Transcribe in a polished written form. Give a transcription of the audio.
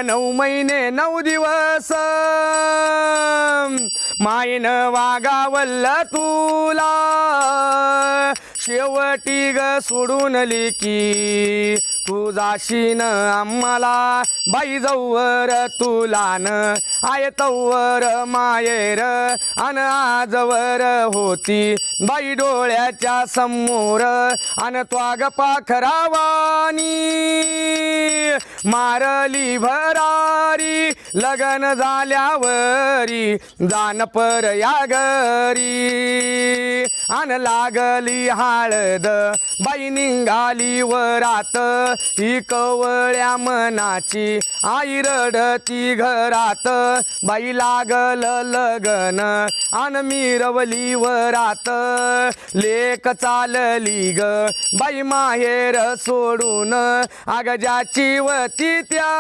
9 महिने 9 दिवस मायन वागावल तुला शेवटी ग सोडून लेकी तू जाशीन आम्हाला बाई जवळ तुला न आय तवर मायेर अन आजवर होती बाई डोळ्याच्या समोर अन त्वाग पाखरावानी मारली भरारी लगन झाल्यावरी जान पर या घरी अन लागली हळद बाई निघाली वरात ही कवळ्या मनाची आई रडती घरात बाई लागल लगन अन मिरवली वरात लेक चालली ग बाई माहेर सोडून अग ज्याची वती त्या